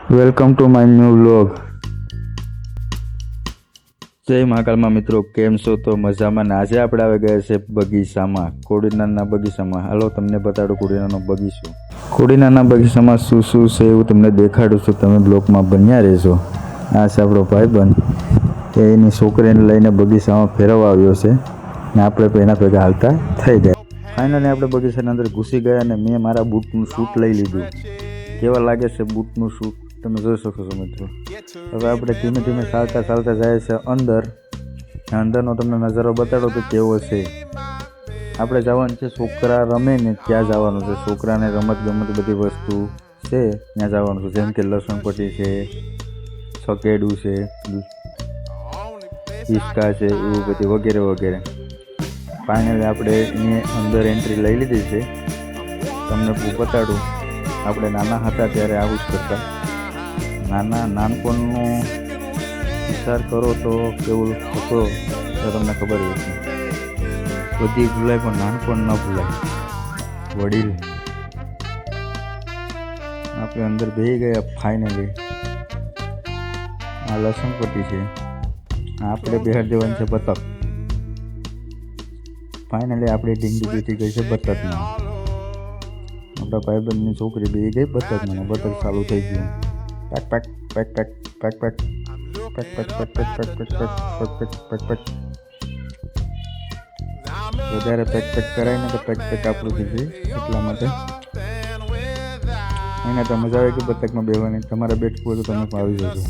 Welcome to my new vlog. જય મહાકાળમાં મિત્રો, કેમ છો? તો મજામાં. આજે આપણે આવી ગયા છે બગીચામાં, કોડીનારના બગીચામાં. હાલો તમને બતાડો કોડીનારનો બગીચો. કોડીનારના બગીચામાં શું શું છે એવું તમને દેખાડું છું, તમે બ્લોગમાં બન્યા રહેજો. આ છે આપણો ભાઈબંધ, તે એની છોકરીને લઈને બગીચામાં ફેરવવા આવ્યો છે ને આપણે તો એના ભેગા હાલતા થઈ ગયા. ફાઇનલી આપણે બગીચાની અંદર ઘૂસી ગયા અને મેં મારા બૂટનું શૂટ લઈ લીધું. કેવા લાગે છે બૂટનું શૂટ તમે જોઈ શકો છો મિત્રો. હવે આપણે ધીમે ધીમે ચાલતા જાય છે અંદરનો તમને નજારો બતાડો તો કેવો છે. આપણે જવાનું છે છોકરા રમે ને ત્યાં જવાનું છે. છોકરાને રમત ગમત બધી વસ્તુ છે ત્યાં જવાનું છે, જેમ કે લસણપટ્ટી છે, છકેડું છે, હિસકા છે, એવું બધી વગેરે વગેરે. ફાઇનલી આપણે એની અંદર એન્ટ્રી લઈ લીધી છે. તમને બતાડું, આપણે નાના હતા ત્યારે આવું જ કરતા. નાનપણનો વિચાર કરો તો કેવું હતો તો તમને ખબર હશે. બધી ભૂલાય પણ નાનપણ ન ભૂલાય. વડીલ આપણે અંદર બેસી ગયા. ફાઇનલી આ લસણપટ્ટી છે, આપણે બેહાડ દેવાની છે બતક. ફાઇનલી આપણે ઢીંગી બેઠી ગઈ છે બતકમાં. આપણા ભાઈબંધની છોકરી બેસી ગઈ બતકમાં. બતક ચાલુ થઈ ગયું. Pack pack pack pack pack pack pack pack pack pack pack pack pack pack pack pack. વધારે પેક પેક કરાય ને તો પેક પેક આપણું થઈ જાય. એટલા માટે એને તો મજા આવે કે બતકમાં બેસવાની. તમારે બેઠવું હોય તો તમે આવી જજો.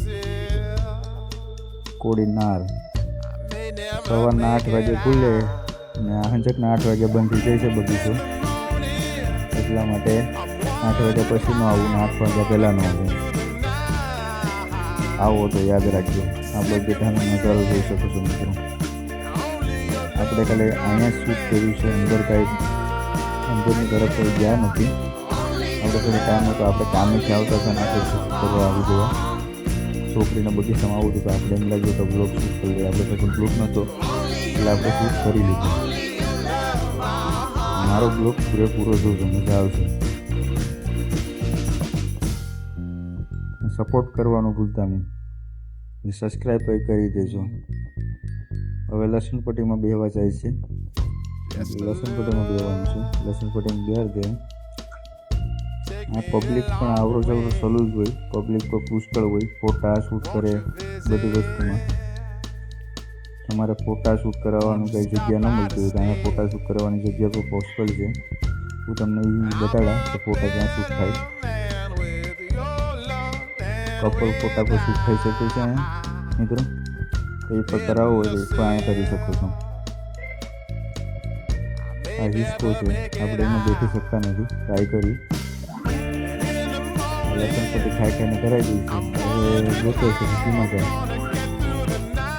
કોડીનાર સવારના 8 વાગે ખુલે ને સાંજના 8 વાગે બંધ થઈ જાય છે બગીચો. એટલા માટે 8 વાગ્યા પછી ન આવું ને 8 વાગ્યા પહેલાં ન આવું. આવો તો યાદ રાખજો. આ બગીચાનો નજારો જોઈ શકો છો મિત્રો. આપણે ખાલી અહીંયા શૂટ કર્યું છે, અંદર કાંઈ અંદરની તરફ કોઈ ગયા નથી. આપણે થોડો ટાઈમ હતો, આપણે કામેથી આવતા હતા ને આપણે શૂટ કરવા આવી ગયા. છોકરીના બગીચામાં આવું હતું તો આપણે એમ લાગ્યું તો બ્લોગ શૂટ કરી લઈએ. આપણે પછી બ્લોગ નહોતો એટલે આપણે શૂટ કરી લીધું. મારો બ્લોગ પૂરેપૂરો જોજો, મજા આવશે. સપોર્ટ કરવાનું ભૂલતા નહીં. સબસ્ક્રાઈબ કરી દેજો. હવે લસણપટ્ટીમાં બેસવા જાય છે. લસણપટ્ટીમાં બેસવાનું છે. લસણપટ્ટીમાં બેહાર દે. આ પબ્લિક પણ આવરો જવરો સલું જ હોય. પબ્લિક તો પુષ્કળ હોય. ફોટા શૂટ કરે બધી વસ્તુમાં. તમારે ફોટા શૂટ કરાવવાનું કંઈ જગ્યા ન મળતી હોય તો અહીંયા ફોટા શૂટ કરવાની જગ્યા પર પોસિબલ છે. હું તમને એ બતાડા કે ફોટા ક્યાં શૂટ થાય. કપલ ફોટા પર શૂટ થઈ શકે છે અહીંયા મિત્રો. તો એ પર કરાવવો હોય તો એ અહીંયા કરી શકો છો. આ હિસ્કો છે, આપણે એમાં બેઠી શકતા નથી. ટ્રાય કરી લસણપટ્ટી ખાઈને કરાવી દઈશું. હવે જોતો છે સીમાં જાય.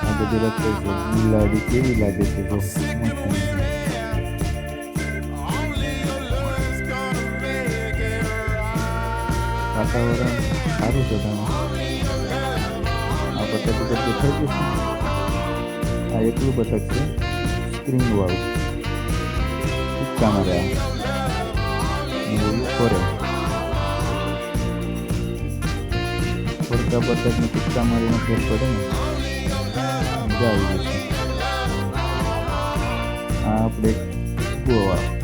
આ બધી રસ્તે છે. બિલાડી કેવી લાગે છે જો મસ્ત. વાતાવરણ સારું છે. તમે આ બતક દેખાઈ ગયું છે. આ એટલું બતક છે સ્પ્રિંગ વાળું. ટીકા માર્યા ફરે. ફરતા બતકને ટીકા મારીને ફેર પડે ને મજા આવી જશે. આ આપણે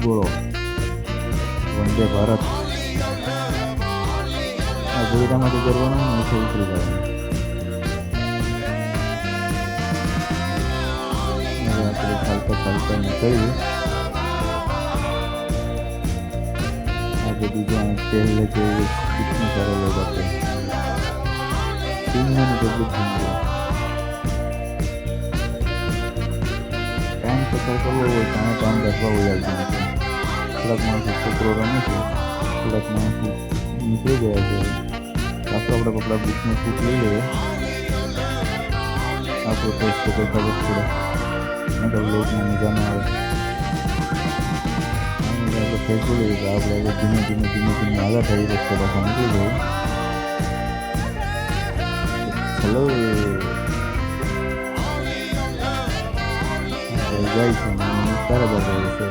ગોળો વંદે ભારત. આ ગોળામાંથી કરવાનું નીચે ઉતરી જવાનું. હવે આપણે ચાલતા નીકળીએ. આ બધી જો પહેલે જે પિકનિક કરેલો આપણે ટીમનું બધું ટાઈમ પસાર કરવો હોય તો આને ટાઈમ રાખવા હોય. થોડાક માણસો છોકરો રમે છે, થોડાક માણસો નીકળી ગયા છે. આપણે કપડા બુકનું શૂટ લઈ લઈએ. આપણો ટેસ્ટ તો કરતા જ થોડા તો લોટમાં મજા ન આવે. આપણે ફેંકી લઈએ તો આપણે હવે ધીમે ધીમે આગળ થઈ રસ્તો પાછા નીકળી જવું. હેલો જાય છે તારા બાજુ છે.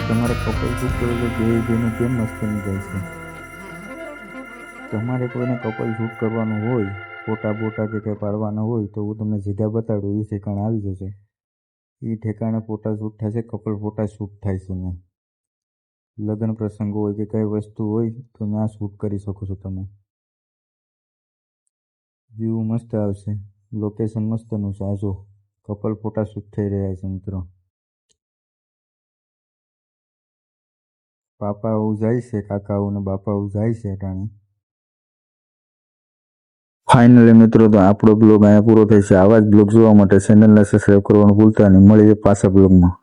તમારે કપલ શું કરો તો બે બેનું કેમ મસ્ત જાય છે. તમારે કોઈને કપલ શૂટ કરવાનું હોય, ફોટા બોટા કે કંઈ પાડવાના હોય તો હું તમને જગ્યા બતાડું, એ ઠેકાણે આવી જશે. એ ઠેકાણે ફોટા શૂટ થાય છે, કપલ ફોટા શૂટ થાય છે ને લગ્ન પ્રસંગ હોય કે કઈ વસ્તુ હોય તો ત્યાં શૂટ કરી શકો છો તમે. વ્યૂ મસ્ત આવશે, લોકેશન મસ્તનું છે. આ જો કપલ ફોટા શૂટ થઈ રહ્યા છે મિત્રો. પાપાઓ જાય છે, કાકાઓ ને બાપાઓ જાય છે ટાણે. ફાઇનલી મિત્રો તો આપણો બ્લોગ અહીંયા પૂરો થાય છે. આવા જ બ્લોગ જોવા માટે ચેનલને સબસ્ક્રાઈબ કરવાનું ભૂલતા નહીં. મળીએ પાછા બ્લોગમાં.